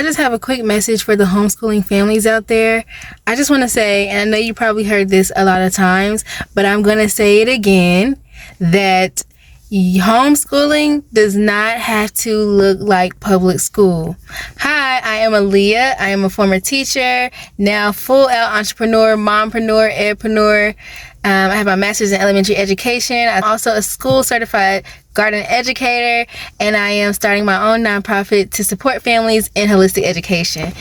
I just have a quick message for the homeschooling families out there. I just want to say, and I know you probably heard this a lot of times, but I'm going to say it again, that homeschooling does not have to look like public school. Hi, I am Aaliyah. I am a former teacher, now full-out entrepreneur, mompreneur, edpreneur. I have my master's in elementary education. I'm also a school certified garden educator, and I am starting my own nonprofit to support families in holistic education.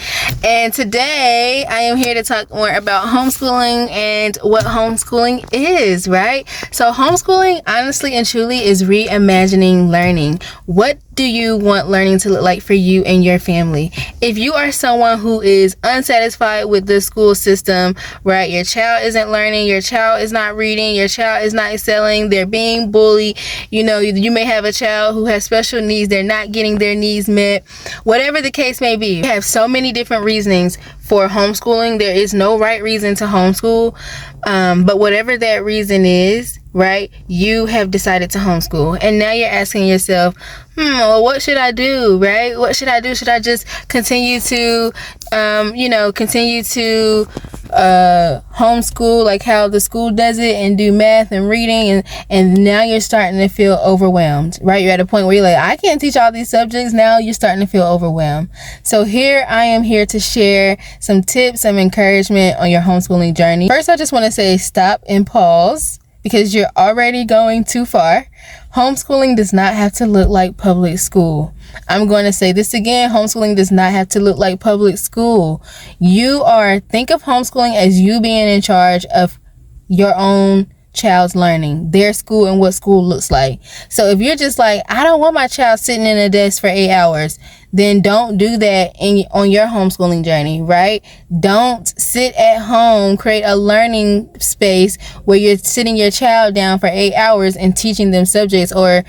And today I am here to talk more about homeschooling and what homeschooling is, right? So homeschooling, honestly and truly, is reimagining learning. What do you want learning to look like for you and your family? If you are someone who is unsatisfied with the school system, right? Your child isn't learning, your child is not reading, your child is not excelling, they're being bullied, you may have a child who has special needs, they're not getting their needs met, whatever the case may be. We have so many different reasonings for homeschooling. There is no right reason to homeschool, but whatever that reason is, right, you have decided to homeschool, and now you're asking yourself, well, what should I do, right? What should I do? Should I just continue to homeschool like how the school does it and do math and reading, and now you're starting to feel overwhelmed, right? You're at a point where you're like, I can't teach all these subjects. Now you're starting to feel overwhelmed. So I am here to share some tips, some encouragement on your homeschooling journey. First, I just want to say stop and pause, because you're already going too far. Homeschooling does not have to look like public school. I'm going to say this again. Homeschooling does not have to look like public school. Think of homeschooling as you being in charge of your own child's learning, their school, and what school looks like. So if you're just like, I don't want my child sitting in a desk for 8 hours, then don't do that on your homeschooling journey, right? Don't sit at home, create a learning space where you're sitting your child down for 8 hours and teaching them subjects, or,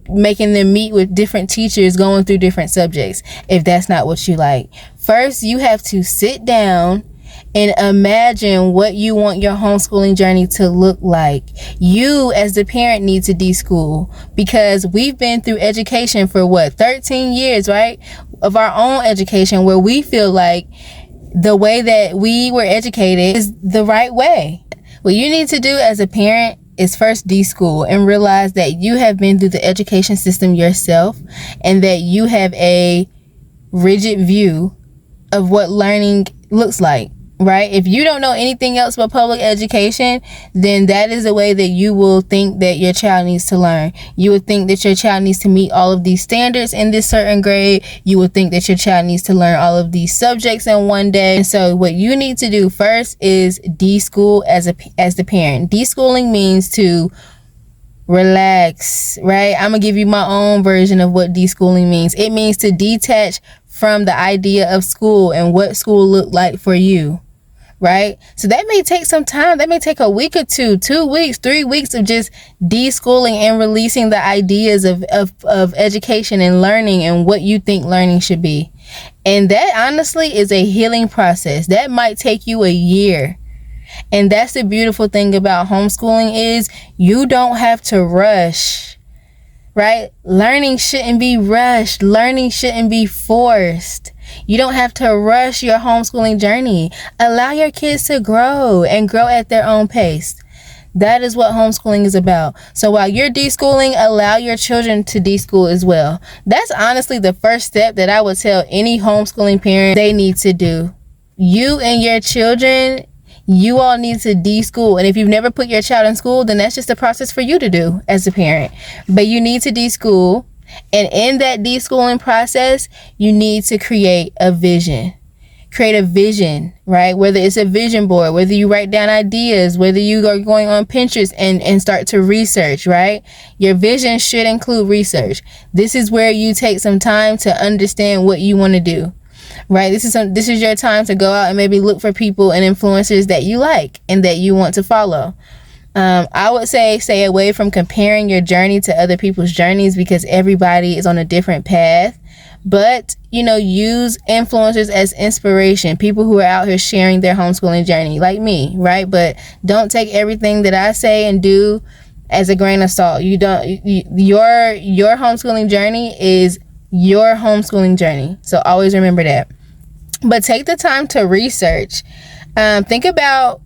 making them meet with different teachers, going through different subjects, if that's not what you like. First, you have to sit down and imagine what you want your homeschooling journey to look like. You, as the parent, need to deschool, because we've been through education for 13 years, right? Of our own education, where we feel like the way that we were educated is the right way. What you need to do as a parent is first deschool and realize that you have been through the education system yourself, and that you have a rigid view of what learning looks like. Right? If you don't know anything else but public education, then that is the way that you will think that your child needs to learn. You would think that your child needs to meet all of these standards in this certain grade. You would think that your child needs to learn all of these subjects in one day. And so what you need to do first is deschool as the parent. Deschooling means to relax, right? I'm gonna give you my own version of what deschooling means. It means to detach from the idea of school and what school looked like for you. Right? So that may take some time. That may take a week or 2 weeks, 3 weeks of just deschooling and releasing the ideas of education and learning and what you think learning should be. And that honestly is a healing process. That might take you a year. And that's the beautiful thing about homeschooling, is you don't have to rush, right? Learning shouldn't be rushed. Learning shouldn't be forced. You don't have to rush your homeschooling journey. Allow your kids to grow and grow at their own pace. That is what homeschooling is about. So while you're deschooling, allow your children to deschool as well. That's honestly the first step that I would tell any homeschooling parent they need to do. You and your children, you all need to deschool. And if you've never put your child in school, then that's just a process for you to do as a parent. But you need to deschool. And in that deschooling process, you need to create a vision. Create a vision, right? Whether it's a vision board, whether you write down ideas, whether you are going on Pinterest and start to research, right? Your vision should include research. This is where you take some time to understand what you want to do, right? This is your time to go out and maybe look for people and influencers that you like and that you want to follow. I would say stay away from comparing your journey to other people's journeys, because everybody is on a different path. But, use influencers as inspiration, people who are out here sharing their homeschooling journey, like me, right? But don't take everything that I say and do as a grain of salt. Your homeschooling journey is your homeschooling journey. So always remember that. But take the time to research. Think about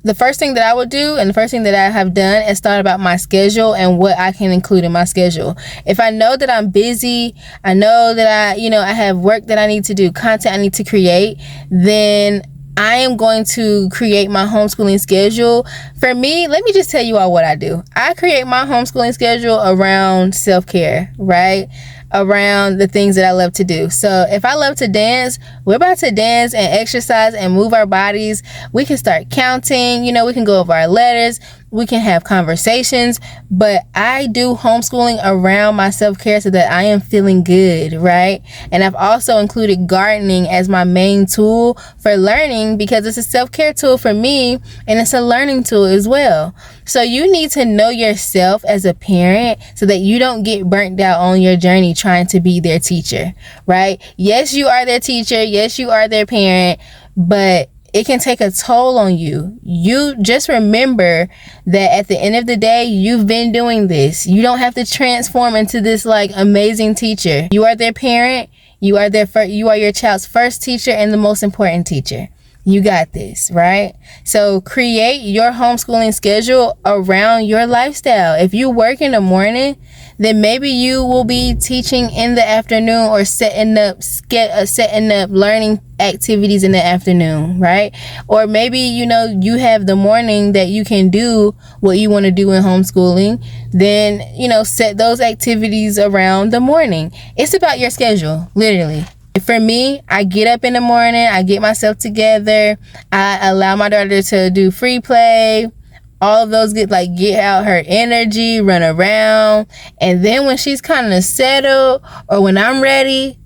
the first thing that I would do, and the first thing that I have done is thought about my schedule and what I can include in my schedule. If I know that I'm busy, I know that I have work that I need to do, content I need to create, then I am going to create my homeschooling schedule. For me, let me just tell you all what I do. I create my homeschooling schedule around self-care, right? Around the things that I love to do. So if I love to dance, we're about to dance and exercise and move our bodies. We can start counting, we can go over our letters, we can have conversations, but I do homeschooling around my self-care so that I am feeling good, right? And I've also included gardening as my main tool for learning, because it's a self-care tool for me and it's a learning tool as well. So you need to know yourself as a parent so that you don't get burnt out on your journey trying to be their teacher, right? Yes, you are their teacher. Yes, you are their parent, but it can take a toll on you. You just remember that at the end of the day, you've been doing this. You don't have to transform into this amazing teacher. You are their parent. You are your child's first teacher and the most important teacher. You got this, right? So create your homeschooling schedule around your lifestyle. If you work in the morning, then maybe you will be teaching in the afternoon or setting up learning activities in the afternoon, right? Or maybe, you have the morning that you can do what you want to do in homeschooling. Then, set those activities around the morning. It's about your schedule, literally. For me, I get up in the morning, I get myself together, I allow my daughter to do free play, all of those get out her energy, run around, and then when she's kind of settled or when I'm ready,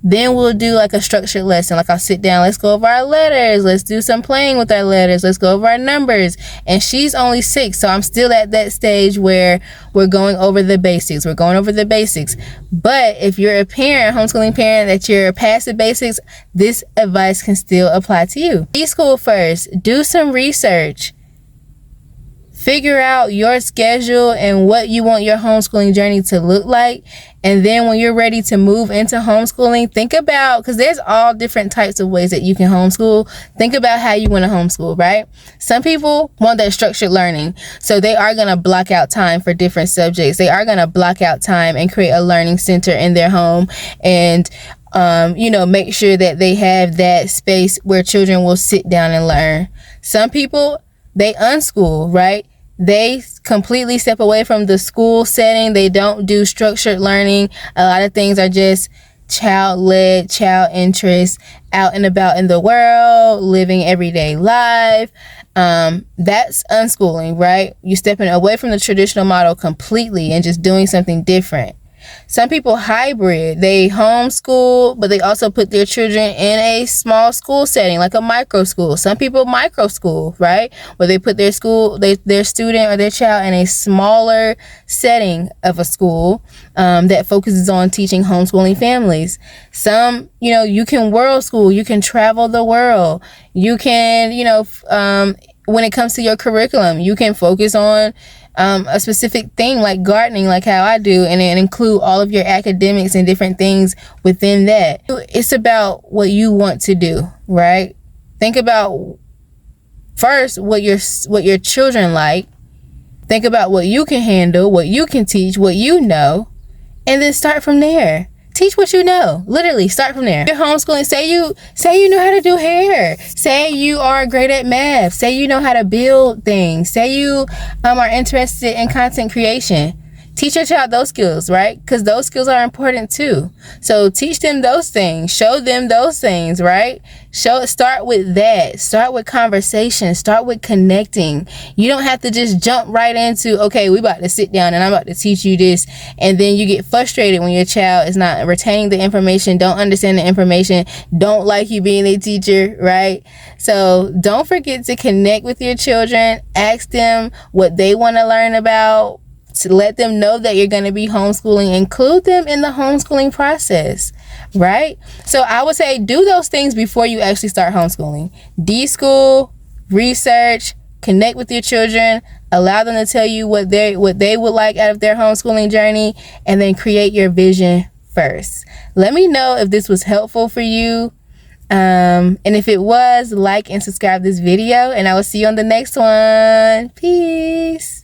then we'll do a structured lesson. I'll sit down, let's go over our letters, let's do some playing with our letters, let's go over our numbers. And she's only 6, so I'm still at that stage where we're going over the basics. But if you're a parent, homeschooling parent, that you're past the basics, this advice can still apply to you. Be school first. Do some research. Figure out your schedule and what you want your homeschooling journey to look like. And then when you're ready to move into homeschooling, think about, because there's all different types of ways that you can homeschool. Think about how you want to homeschool, right? Some people want that structured learning. So they are going to block out time for different subjects. They are going to block out time and create a learning center in their home and make sure that they have that space where children will sit down and learn. Some people, they unschool, right? They completely step away from the school setting. They don't do structured learning. A lot of things are just child-led, child interest, out and about in the world, living everyday life. That's unschooling, right? You're stepping away from the traditional model completely and just doing something different. Some people hybrid. They homeschool, but they also put their children in a small school setting, like a micro school. Some people micro school, right? Where they put their student or their child in a smaller setting of a school that focuses on teaching homeschooling families. Some, you can world school. You can travel the world. You can, when it comes to your curriculum, you can focus on a specific thing like gardening, like how I do, and then include all of your academics and different things within that. It's about what you want to do, right? Think about first what your children like. Think about what you can handle, what you can teach, what you know, and then start from there. Teach what you know. Literally, start from there. You're homeschooling. Say you know how to do hair. Say you are great at math. Say you know how to build things. Say you are interested in content creation. Teach your child those skills, right? Because those skills are important too. So teach them those things. Show them those things, right? Start with that. Start with conversation. Start with connecting. You don't have to just jump right into, okay, we about to sit down and I'm about to teach you this. And then you get frustrated when your child is not retaining the information, don't understand the information, don't like you being a teacher, right? So don't forget to connect with your children. Ask them what they want to learn about. To let them know that you're going to be homeschooling. Include them in the homeschooling process, right? So I would say do those things before you actually start homeschooling. Deschool, research, connect with your children, allow them to tell you what they would like out of their homeschooling journey, and then create your vision first. Let me know if this was helpful for you. And if it was, like and subscribe this video, and I will see you on the next one. Peace.